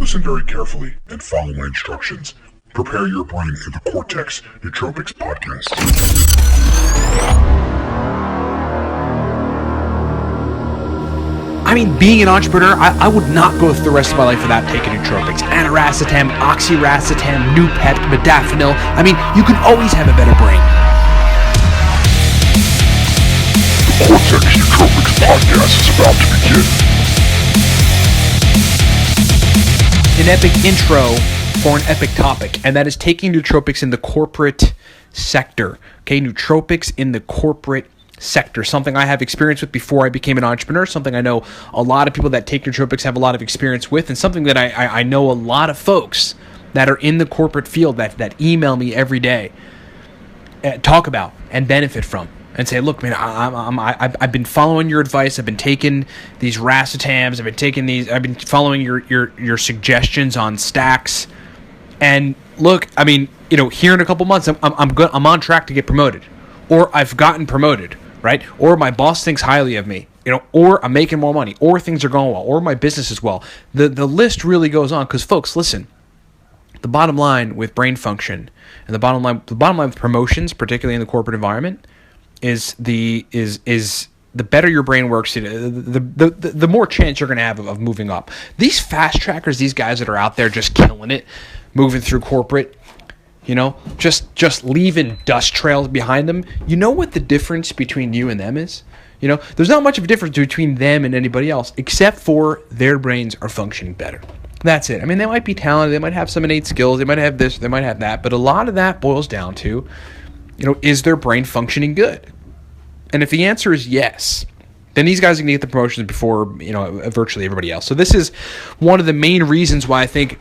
Listen very carefully and follow my instructions. Prepare your brain for the Cortex Nootropics Podcast. I mean, being an entrepreneur, I would not go through the rest of my life without taking nootropics. Aniracetam, oxiracetam, Nupet, modafinil. I mean, you can always have a better brain. The Cortex Nootropics Podcast is about to begin. An epic intro for an epic topic, and that is taking nootropics in the corporate sector. Okay, nootropics in the corporate sector, something I have experience with before I became an entrepreneur, something I know a lot of people that take nootropics have a lot of experience with, and something that I know a lot of folks that are in the corporate field that email me every day talk about and benefit from, and say, look, man, I've been following your advice. I've been taking these racetams. I've been following your suggestions on stacks. And look, I mean, here in a couple months, I'm on track to get promoted, or I've gotten promoted, right? Or my boss thinks highly of me, or I'm making more money, or things are going well, or my business is well. The list really goes on, because folks, listen. The bottom line with brain function and the bottom line with promotions, particularly in the corporate environment, is the better your brain works, the more chance you're going to have of moving up. These fast trackers, these guys that are out there just killing it, moving through corporate, just leaving dust trails behind them. You know what the difference between you and them is? There's not much of a difference between them and anybody else, except for their brains are functioning better. That's it. I mean, they might be talented, they might have some innate skills, they might have this, they might have that, but a lot of that boils down to, is their brain functioning good? And if the answer is yes, then these guys are going to get the promotions before, virtually everybody else. So this is one of the main reasons why I think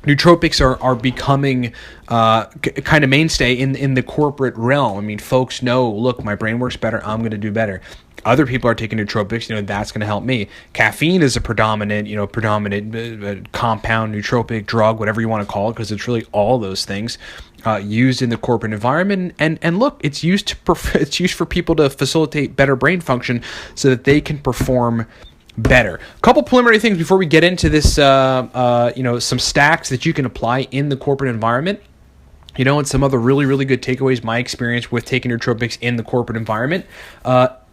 nootropics are becoming kind of mainstay in the corporate realm. I mean, folks know, look, my brain works better, I'm going to do better. Other people are taking nootropics, that's going to help me. Caffeine is a predominant compound, nootropic drug, whatever you want to call it, because it's really all those things used in the corporate environment. And look, it's used for people to facilitate better brain function so that they can perform better. A couple preliminary things before we get into this, some stacks that you can apply in the corporate environment. And some other really, really good takeaways, my experience with taking nootropics in the corporate environment.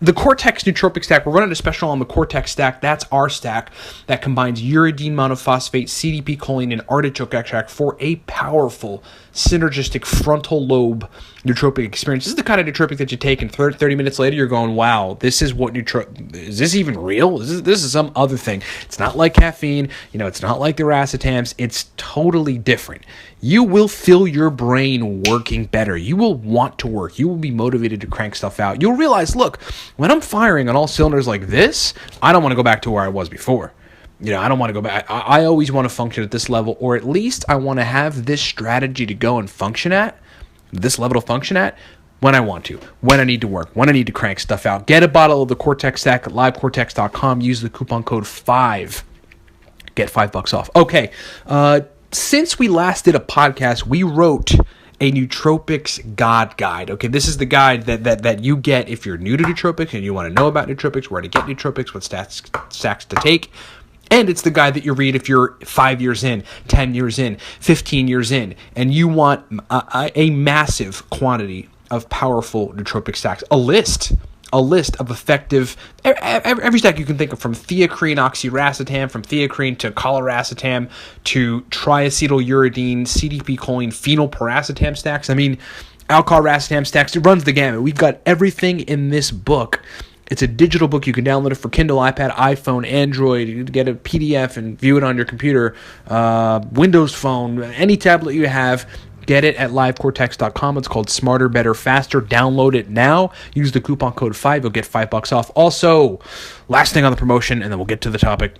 The Cortex Nootropic Stack, we're running a special on the Cortex Stack. That's our stack that combines uridine monophosphate, CDP choline, and artichoke extract for a powerful, synergistic frontal lobe nootropic experience. This is the kind of nootropic that you take and 30 minutes later you're going, wow, this is what is this even real? This is some other thing. It's not like caffeine, it's not like the racetams. It's totally different. You will feel your brain working better. You will want to work. You will be motivated to crank stuff out. You'll realize, look, when I'm firing on all cylinders like this, I don't want to go back to where I was before. I don't want to go back. I always want to function at this level, or at least I want to have this strategy to go and function at, this level to function at, when I want to, when I need to work, when I need to crank stuff out. Get a bottle of the Cortex Stack at livecortex.com. Use the coupon code 5. Get $5 off. Okay, since we last did a podcast, we wrote a nootropics God guide. Okay, this is the guide that you get if you're new to nootropics and you want to know about nootropics, where to get nootropics, what stacks to take. And it's the guide that you read if you're 5 years in, 10 years in, 15 years in, and you want a massive quantity of powerful nootropic stacks. A list of effective, every stack you can think of, from theacrine, oxiracetam, from theacrine to coliracetam to triacetyluridine, CDP choline, phenylpiracetam stacks. I mean, alcohol-racetam stacks. It runs the gamut. We've got everything in this book. It's a digital book. You can download it for Kindle, iPad, iPhone, Android. You can get a PDF and view it on your computer, Windows Phone, any tablet you have. Get it at livecortex.com. It's called Smarter, Better, Faster. Download it now. Use the coupon code 5. You'll get $5 off. Also, last thing on the promotion, and then we'll get to the topic.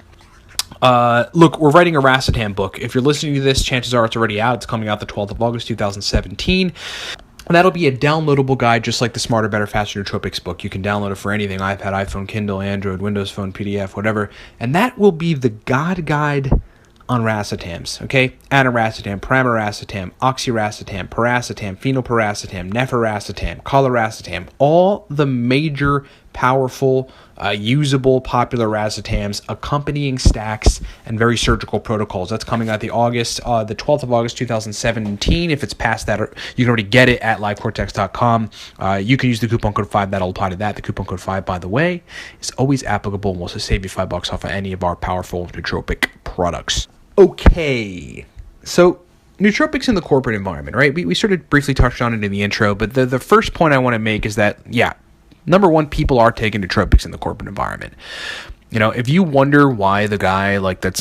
Look, we're writing a racetam book. If you're listening to this, chances are it's already out. It's coming out the 12th of August, 2017. And that'll be a downloadable guide, just like the Smarter, Better, Faster Nootropics book. You can download it for anything: iPad, iPhone, Kindle, Android, Windows Phone, PDF, whatever. And that will be the God guide on racetams, okay? Aniracetam, pramiracetam, oxiracetam, piracetam, phenylpiracetam, nephiracetam, coliracetam, all the major, powerful, usable, popular racetams, accompanying stacks, and very surgical protocols. That's coming out the 12th of August, 2017. If it's past that, you can already get it at livecortex.com. You can use the coupon code 5. That'll apply to that. The coupon code 5, by the way, is always applicable and will also save you $5 off of any of our powerful nootropic products. Okay, so nootropics in the corporate environment, right? We sort of briefly touched on it in the intro, but the first point I want to make is that, number one, people are taking nootropics in the corporate environment. If you wonder why the guy that's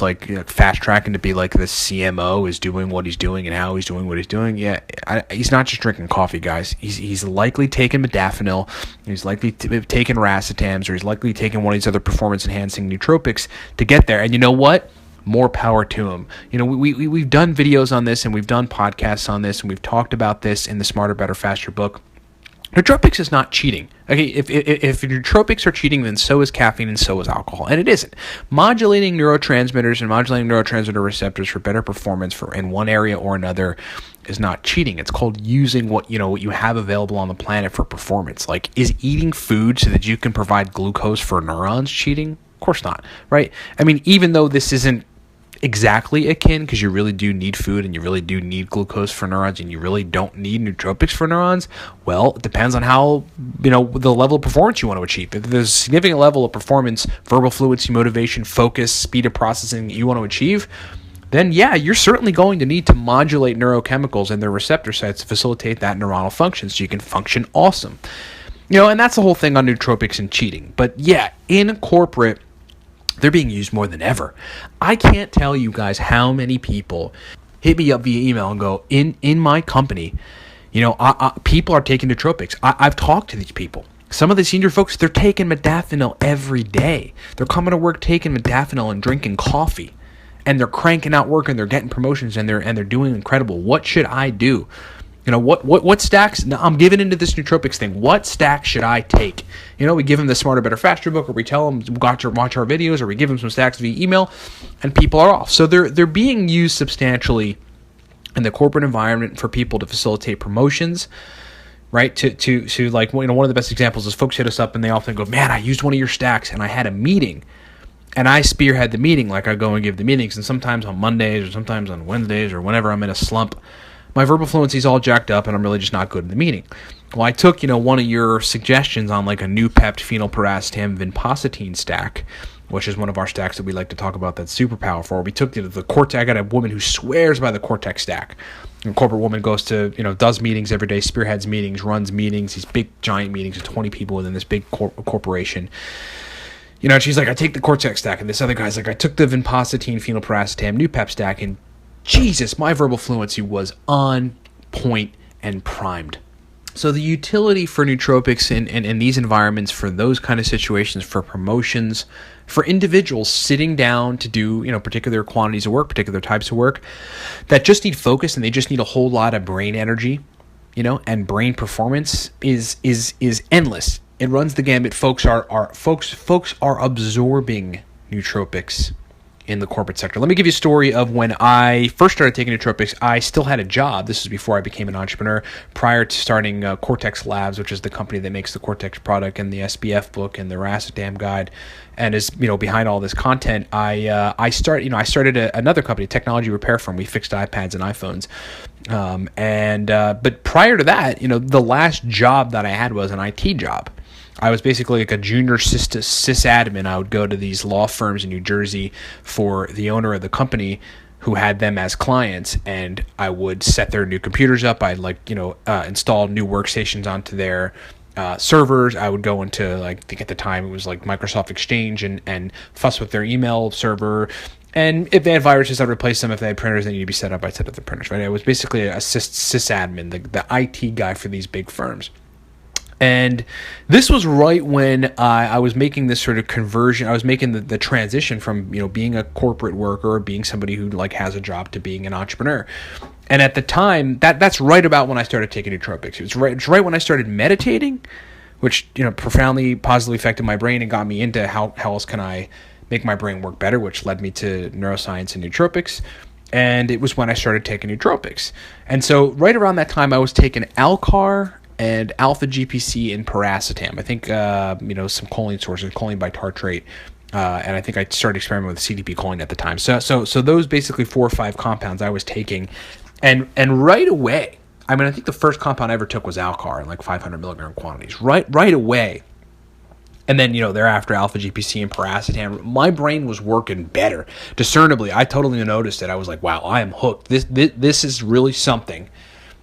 fast tracking to be like the CMO is doing what he's doing and how he's doing what he's doing, he's not just drinking coffee, guys. He's likely taking modafinil, he's likely taking racetams, or he's likely taking one of these other performance-enhancing nootropics to get there. And you know what? More power to him. We've done videos on this, and we've done podcasts on this, and we've talked about this in the Smarter, Better, Faster book. Nootropics is not cheating. Okay, if nootropics are cheating, then so is caffeine and so is alcohol, and it isn't. Modulating neurotransmitters and modulating neurotransmitter receptors for better performance in one area or another is not cheating. It's called using what you have available on the planet for performance. Like, is eating food so that you can provide glucose for neurons cheating? Of course not, right? I mean, even though this isn't exactly akin, because you really do need food and you really do need glucose for neurons and you really don't need nootropics for neurons, well, it depends on how, the level of performance you want to achieve. If there's a significant level of performance, verbal fluency, motivation, focus, speed of processing that you want to achieve, then you're certainly going to need to modulate neurochemicals and their receptor sites to facilitate that neuronal function so you can function awesome. And that's the whole thing on nootropics and cheating. But in corporate, they're being used more than ever. I can't tell you guys how many people hit me up via email and go, in my company, people are taking nootropics. I've talked to these people. Some of the senior folks, they're taking modafinil every day. They're coming to work taking modafinil and drinking coffee. And they're cranking out work and they're getting promotions and they're doing incredible. What should I do? What stacks? Now, I'm giving into this nootropics thing. What stacks should I take? We give them the Smarter, Better, Faster book, or we tell them watch our videos, or we give them some stacks via email, and people are off. So they're being used substantially in the corporate environment for people to facilitate promotions, right? To like, one of the best examples is folks hit us up and they often go, man, I used one of your stacks and I had a meeting. And I spearhead the meeting, like I go and give the meetings, and sometimes on Mondays or sometimes on Wednesdays or whenever I'm in a slump, my verbal fluency is all jacked up and I'm really just not good in the meeting. Well, I took, one of your suggestions on like a new pepped phenylpiracetam vinpocetine stack, which is one of our stacks that we like to talk about that's super powerful. We took the Cortex. I got a woman who swears by the Cortex stack. A corporate woman goes to, does meetings every day, spearheads meetings, runs meetings, these big giant meetings with 20 people within this big corporation. She's like, I take the Cortex stack, and this other guy's like, I took the vinpocetine phenylpiracetam new pep stack, and Jesus, my verbal fluency was on point and primed. So the utility for nootropics in these environments, for those kind of situations, for promotions, for individuals sitting down to do, particular quantities of work, particular types of work, that just need focus and they just need a whole lot of brain energy, and brain performance is endless. It runs the gambit. Folks are absorbing nootropics in the corporate sector. Let me give you a story of when I first started taking nootropics. I still had a job. This is before I became an entrepreneur, prior to starting Cortex Labs, which is the company that makes the Cortex product and the SBF book and the Racetam guide, and is behind all this content. I started another company, a technology repair firm. We fixed iPads and iPhones. But prior to that, the last job that I had was an IT job. I was basically like a junior sysadmin. I would go to these law firms in New Jersey for the owner of the company who had them as clients, and I would set their new computers up. I'd install new workstations onto their servers. I would go into, I think at the time it was like Microsoft Exchange, and fuss with their email server. And if they had viruses, I'd replace them. If they had printers that needed to be set up, I'd set up the printers. Right? I was basically a sysadmin, the IT guy for these big firms. And this was right when I was making this sort of conversion. I was making the transition from being a corporate worker, or being somebody who has a job, to being an entrepreneur. And at the time, that's right about when I started taking nootropics. It's right when I started meditating, which profoundly positively affected my brain and got me into how else can I make my brain work better, which led me to neuroscience and nootropics. And it was when I started taking nootropics. And so right around that time, I was taking Alcar and alpha GPC and paracetam. I think, some choline sources, choline bitartrate. And I think I started experimenting with CDP choline at the time. So those basically 4 or 5 compounds I was taking. And right away, I think the first compound I ever took was Alcar in like 500 milligram quantities. Right away. And then, thereafter, alpha GPC and paracetam, my brain was working better. Discernibly, I totally noticed it. I was like, wow, I am hooked. This is really something.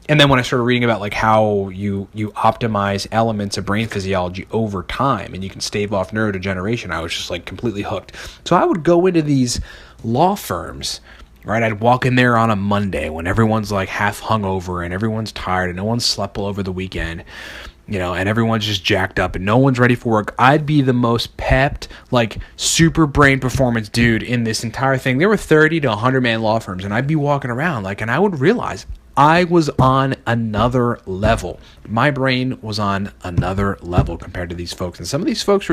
And then when I started reading about like how you optimize elements of brain physiology over time and you can stave off neurodegeneration, I was just like completely hooked. So I would go into these law firms, right? I'd walk in there on a Monday when everyone's like half hungover and everyone's tired and no one's slept well over the weekend. And everyone's just jacked up and no one's ready for work. I'd be the most pepped, like super brain performance dude in this entire thing. There were 30 to 100 man law firms and I'd be walking around and I would realize I was on another level. My brain was on another level compared to these folks. And some of these folks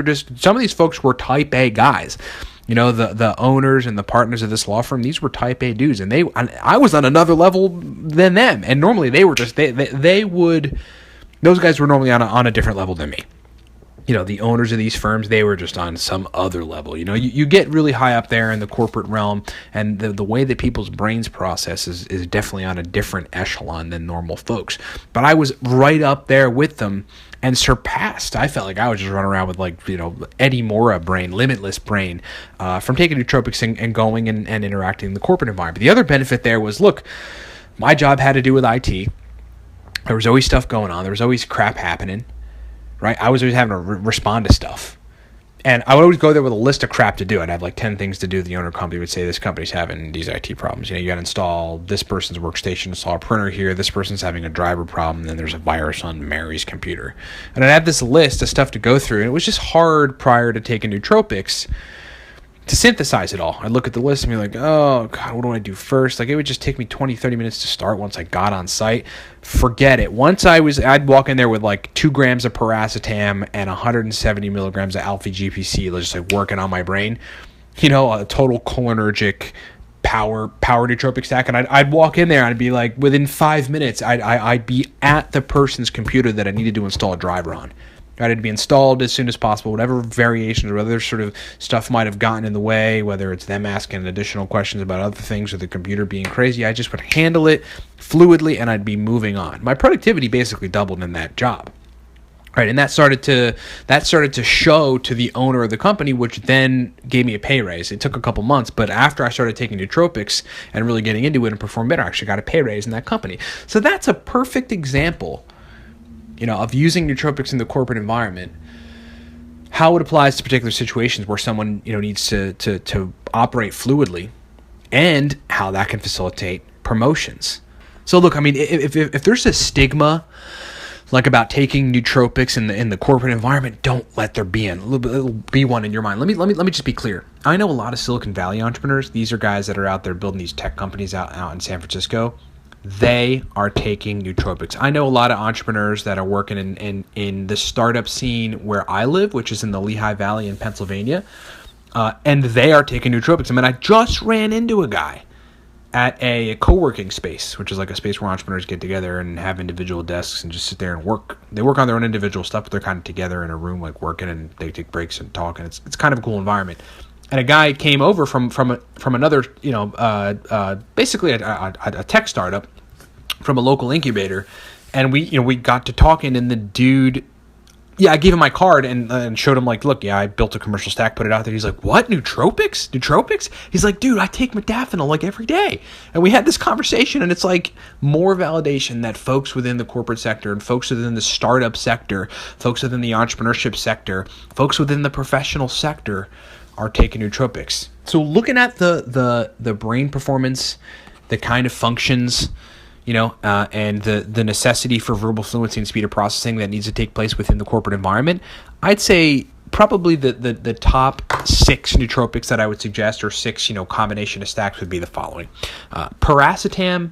were type A guys. The owners and the partners of this law firm, these were type A dudes. And I was on another level than them. And normally they were just, those guys were normally on a different level than me. The owners of these firms, they were just on some other level. You get really high up there in the corporate realm, and the way that people's brains process is definitely on a different echelon than normal folks. But I was right up there with them and surpassed. I felt like I was just running around with Eddie Mora brain, limitless brain, from taking nootropics and going and interacting in the corporate environment. The other benefit there was, look, my job had to do with IT. There was always stuff going on. There was always crap happening, right? I was always having to respond to stuff. And I would always go there with a list of crap to do. I'd have like 10 things to do. The owner company would say, this company's having these IT problems. You got to install this person's workstation, install a printer here. This person's having a driver problem. And then there's a virus on Mary's computer. And I'd have this list of stuff to go through. And it was just hard prior to taking nootropics to synthesize it all. I'd look at the list and be like, oh God, what do I do first? Like it would just take me 20, 30 minutes to start once I got on site. Forget it. I'd walk in there with like 2 grams of paracetam and 170 milligrams of alpha GPC, just like working on my brain, a total cholinergic power nootropic stack. And I'd walk in there and I'd be like, within 5 minutes, I'd be at the person's computer that I needed to install a driver on. Right, it'd be installed as soon as possible, whatever variations or other sort of stuff might have gotten in the way, whether it's them asking additional questions about other things or the computer being crazy. I just would handle it fluidly and I'd be moving on. My productivity basically doubled in that job. Right, and that started to show to the owner of the company, which then gave me a pay raise. It took a couple months, but after I started taking nootropics and really getting into it and performing better, I actually got a pay raise in that company. So that's a perfect example of using nootropics in the corporate environment, how it applies to particular situations where someone, needs to operate fluidly, and how that can facilitate promotions. So look, if there's a stigma like about taking nootropics in the corporate environment, don't let there be one in your mind. Let me just be clear. I know a lot of Silicon Valley entrepreneurs. These are guys that are out there building these tech companies out in San Francisco. They are taking nootropics. I know a lot of entrepreneurs that are working in the startup scene where I live, which is in the Lehigh Valley in Pennsylvania, and they are taking nootropics. I just ran into a guy at a co-working space, which is like a space where entrepreneurs get together and have individual desks and just sit there and work. They work on their own individual stuff, but they're kind of together in a room, like working, and they take breaks and talk, and it's kind of a cool environment. And a guy came over from another, basically a tech startup from a local incubator, and we got to talking, and the dude, I gave him my card and showed him like, look, I built a commercial stack, put it out there. He's like, what? Nootropics? He's like, dude, I take modafinil like every day. And we had this conversation, and it's like more validation that folks within the corporate sector and folks within the startup sector, folks within the entrepreneurship sector, folks within the professional sector are taking nootropics. So looking at the brain performance, the kind of functions, and the necessity for verbal fluency and speed of processing that needs to take place within the corporate environment, I'd say probably the top 6 nootropics that I would suggest, or 6 combination of stacks, would be the following: paracetam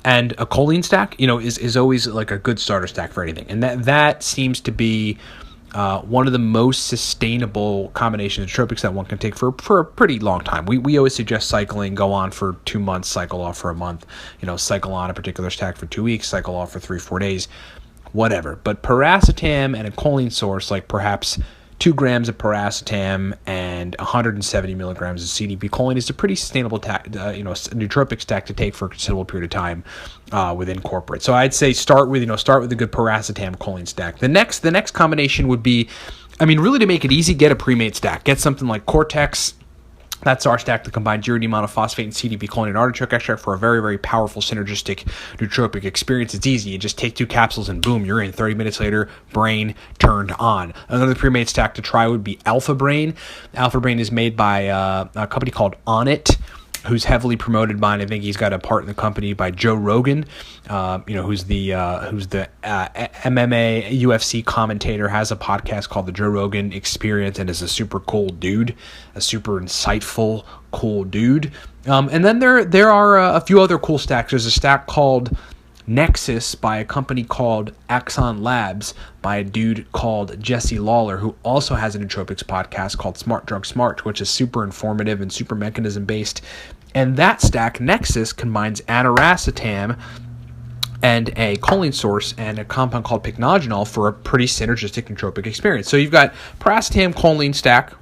and a choline stack, is always like a good starter stack for anything, and that seems to be one of the most sustainable combinations of nootropics that one can take for a pretty long time. We always suggest cycling, go on for 2 months, cycle off for a month, cycle on a particular stack for 2 weeks, cycle off for 3-4 days, whatever. But paracetam and a choline source, like perhaps 2 grams of paracetam and 170 milligrams of CDP choline, is a pretty sustainable nootropic stack to take for a considerable period of time within corporate. So I'd say start with a good paracetam choline stack. The next combination would be, really to make it easy, get a pre-made stack. Get something like Cortex. That's our stack that combines uridine monophosphate and CDP choline and artichoke extract for a very, very powerful synergistic nootropic experience. It's easy. You just take 2 capsules and boom, you're in. 30 minutes later, brain turned on. Another pre-made stack to try would be Alpha Brain. Alpha Brain is made by a company called Onnit, who's heavily promoted by, and I think he's got a part in the company by Joe Rogan, who's the MMA UFC commentator, has a podcast called The Joe Rogan Experience, and is a super cool dude, a super insightful, cool dude. And then there are a few other cool stacks. There's a stack called Nexus by a company called Axon Labs by a dude called Jesse Lawler, who also has a nootropics podcast called Smart Drug Smart, which is super informative and super mechanism based. And that stack, Nexus, combines aniracetam and a choline source and a compound called pycnogenol for a pretty synergistic nootropic experience. So you've got paracetam choline stack.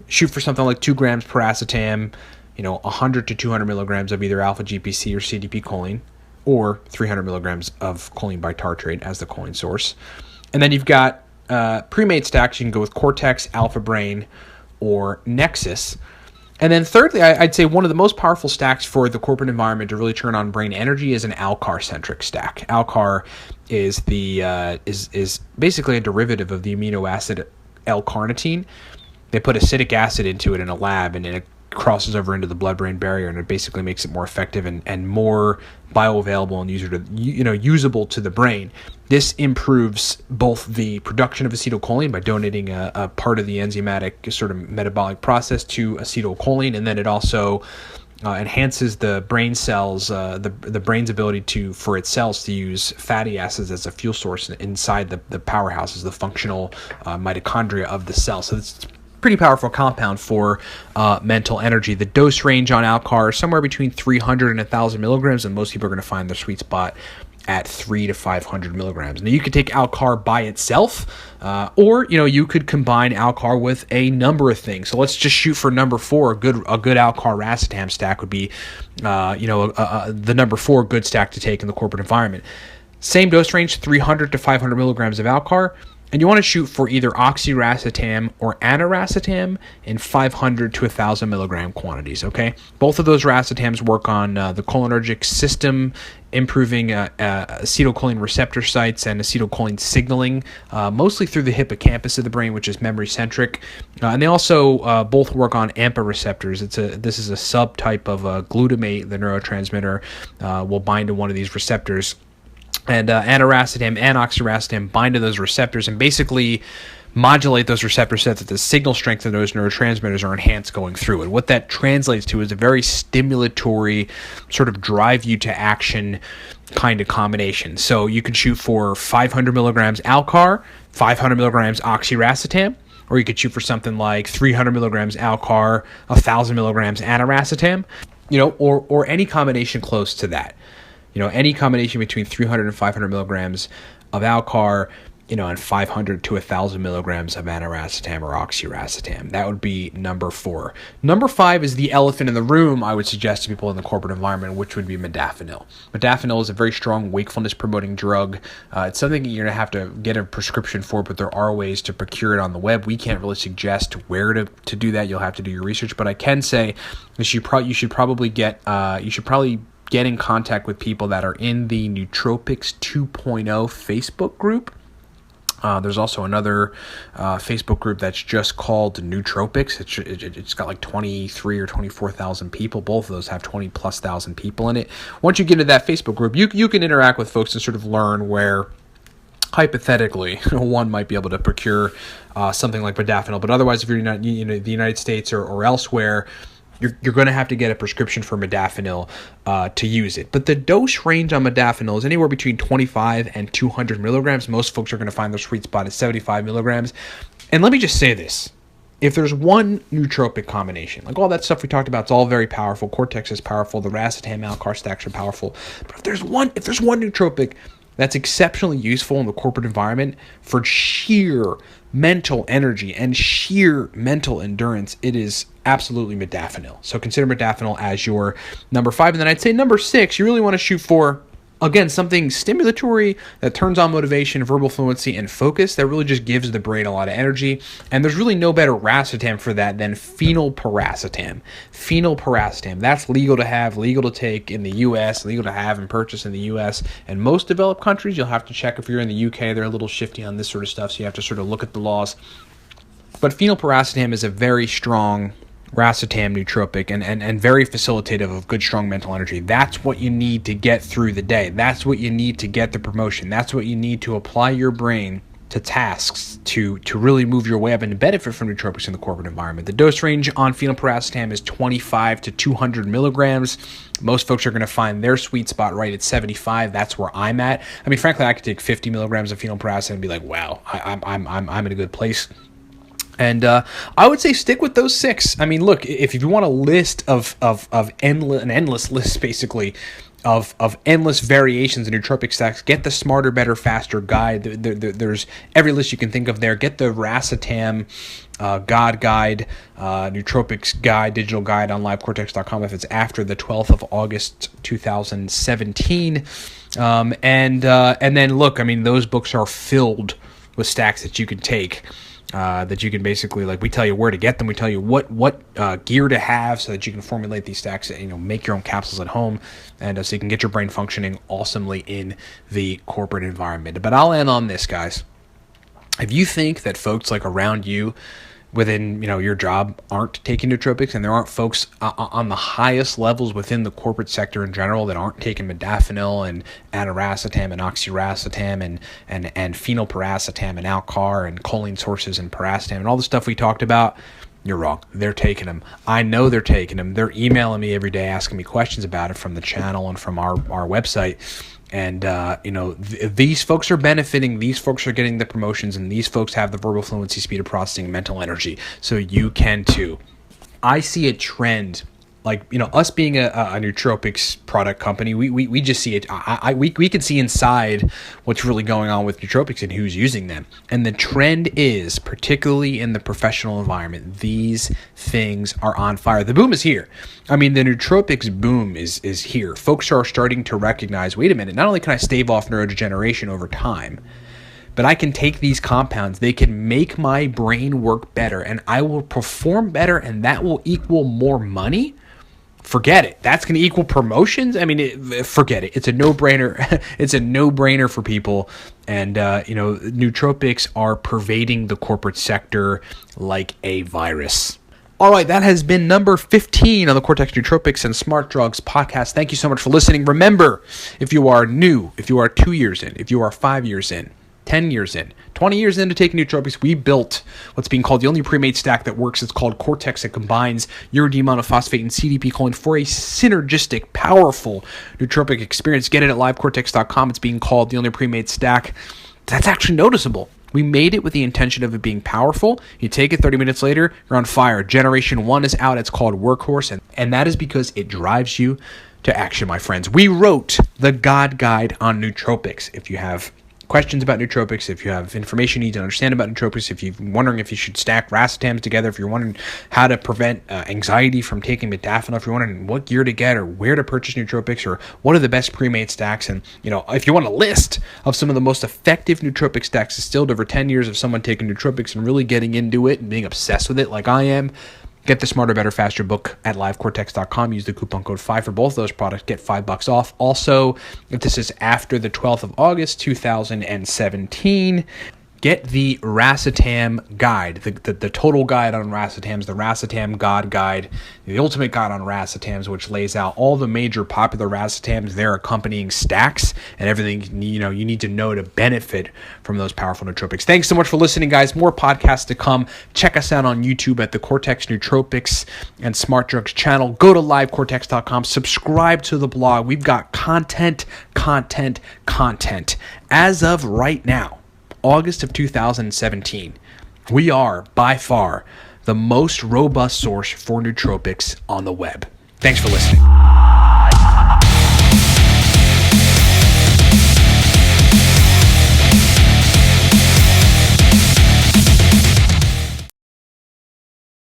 Shoot for something like 2 grams paracetam, 100 to 200 milligrams of either alpha GPC or CDP choline, or 300 milligrams of choline bitartrate as the choline source. And then you've got pre-made stacks. You can go with Cortex, Alpha Brain, or Nexus. And then thirdly, I'd say one of the most powerful stacks for the corporate environment to really turn on brain energy is an Alcar-centric stack. Alcar is is basically a derivative of the amino acid L-carnitine. They put acidic acid into it in a lab, and it crosses over into the blood-brain barrier, and it basically makes it more effective and more bioavailable and usable to the brain. This improves both the production of acetylcholine by donating a part of the enzymatic sort of metabolic process to acetylcholine, and then it also enhances the brain cells, the brain's ability for its cells to use fatty acids as a fuel source inside the powerhouses, the functional mitochondria of the cell. So it's pretty powerful compound for mental energy. The dose range on Alcar is somewhere between 300 and 1,000 milligrams, and most people are going to find their sweet spot at 300 to 500 milligrams. Now, you could take Alcar by itself, or you could combine Alcar with a number of things. So let's just shoot for number 4. A good Alcar racetam stack would be, the number 4 good stack to take in the corporate environment. Same dose range, 300 to 500 milligrams of Alcar. And you want to shoot for either oxiracetam or aniracetam in 500 to 1,000 milligram quantities, okay? Both of those racetams work on the cholinergic system, improving acetylcholine receptor sites and acetylcholine signaling, mostly through the hippocampus of the brain, which is memory-centric. And they also both work on AMPA receptors. This is a subtype of glutamate, the neurotransmitter, will bind to one of these receptors. And aniracetam and oxiracetam bind to those receptors and basically modulate those receptors so that the signal strength of those neurotransmitters are enhanced going through it. What that translates to is a very stimulatory, sort of drive you to action kind of combination. So you can shoot for 500 milligrams Alcar, 500 milligrams oxiracetam, or you could shoot for something like 300 milligrams Alcar, 1,000 milligrams aniracetam, or any combination close to that. Any combination between 300 and 500 milligrams of Alcar, and 500 to 1,000 milligrams of aniracetam or oxiracetam. That would be number 4. Number 5 is the elephant in the room, I would suggest to people in the corporate environment, which would be modafinil. Modafinil is a very strong wakefulness-promoting drug. It's something you're going to have to get a prescription for, but there are ways to procure it on the web. We can't really suggest where to do that. You'll have to do your research, but I can say that you should probably get in contact with people that are in the Nootropics 2.0 Facebook group. There's also another Facebook group that's just called Nootropics. It's got like 23 or 24,000 people. Both of those have 20+ thousand people in it. Once you get into that Facebook group, you can interact with folks and sort of learn where hypothetically one might be able to procure something like modafinil. But otherwise, if you're in the United States or elsewhere, you're going to have to get a prescription for modafinil to use it. But the dose range on modafinil is anywhere between 25 and 200 milligrams. Most folks are going to find their sweet spot at 75 milligrams. And let me just say this. If there's one nootropic combination, like all that stuff we talked about, it's all very powerful. Cortex is powerful. The racetam Alcar stacks are powerful. But if there's one nootropic that's exceptionally useful in the corporate environment for sheer mental energy and sheer mental endurance, it is absolutely modafinil. So consider modafinil as your number 5. And then I'd say number 6, you really want to shoot for, again, something stimulatory that turns on motivation, verbal fluency, and focus that really just gives the brain a lot of energy. And there's really no better racetam for that than phenylpiracetam. Phenylpiracetam, that's legal to have, legal to take in the U.S., legal to have and purchase in the U.S. And most developed countries, you'll have to check if you're in the U.K. They're a little shifty on this sort of stuff, so you have to sort of look at the laws. But phenylpiracetam is a very strong racetam nootropic and very facilitative of good, strong mental energy. That's what you need to get through the day. That's what you need to get the promotion. That's what you need to apply your brain to tasks to really move your way up and to benefit from nootropics in the corporate environment. The dose range on phenylpiracetam is 25 to 200 milligrams. Most folks are going to find their sweet spot right at 75. That's where I'm at. I mean, frankly, I could take 50 milligrams of phenylpiracetam and be like, wow, I'm in a good place. And I would say stick with those 6. I mean, look, if you want a list of endless list, basically, of endless variations in nootropic stacks, get the Smarter, Better, Faster guide. There's every list you can think of there. Get the racetam God Guide, Nootropics Guide, digital guide on livecortex.com if it's after the 12th of August, 2017. And then, look, I mean, those books are filled with stacks that you can take. That you can basically, like, we tell you where to get them. We tell you what gear to have so that you can formulate these stacks, make your own capsules at home, and so you can get your brain functioning awesomely in the corporate environment. But I'll end on this, guys. If you think that folks like around you within your job aren't taking nootropics, and there aren't folks on the highest levels within the corporate sector in general that aren't taking modafinil and aniracetam and oxiracetam and phenylpiracetam and Alcar and choline sources and piracetam and all the stuff we talked about, you're wrong. They're taking them. I know they're taking them. They're emailing me every day asking me questions about it from the channel and from our website. And, these folks are benefiting, these folks are getting the promotions, and these folks have the verbal fluency, speed of processing, mental energy. So you can too. I see a trend, like, us being a nootropics product company, we just see it. We can see inside what's really going on with nootropics and who's using them. And the trend is, particularly in the professional environment, these things are on fire. The boom is here. I mean, the nootropics boom is here. Folks are starting to recognize, wait a minute, not only can I stave off neurodegeneration over time, but I can take these compounds, they can make my brain work better, and I will perform better, and that will equal more money. Forget it. That's going to equal promotions. I mean, forget it. It's a no-brainer. It's a no-brainer for people. And, nootropics are pervading the corporate sector like a virus. All right, that has been number 15 on the Cortex Nootropics and Smart Drugs podcast. Thank you so much for listening. Remember, if you are new, if you are 2 years in, if you are 5 years in, 10 years in, 20 years into taking nootropics, we built what's being called the only pre-made stack that works. It's called Cortex. It combines uridine monophosphate and CDP choline for a synergistic, powerful nootropic experience. Get it at livecortex.com. It's being called the only pre-made stack. That's actually noticeable. We made it with the intention of it being powerful. You take it 30 minutes later, you're on fire. Generation 1 is out. It's called Workhorse, and that is because it drives you to action, my friends. We wrote the God Guide on nootropics. If you have questions about nootropics, if you have information you need to understand about nootropics, if you're wondering if you should stack racetams together, if you're wondering how to prevent anxiety from taking modafinil, if you're wondering what gear to get or where to purchase nootropics or what are the best pre-made stacks, and if you want a list of some of the most effective nootropic stacks distilled over 10 years of someone taking nootropics and really getting into it and being obsessed with it like I am, get the Smarter, Better, Faster book at livecortex.com. Use the coupon code 5 for both those products. Get $5 off. Also, if this is after the 12th of August, 2017, get the Racetam guide, the total guide on racetams, the Racetam God Guide, the ultimate guide on racetams, which lays out all the major popular racetams, their accompanying stacks, and everything you need to know to benefit from those powerful nootropics. Thanks so much for listening, guys. More podcasts to come. Check us out on YouTube at the Cortex Nootropics and Smart Drugs channel. Go to livecortex.com. Subscribe to the blog. We've got content. As of right now, August of 2017, we are by far the most robust source for nootropics on the web. Thanks for listening.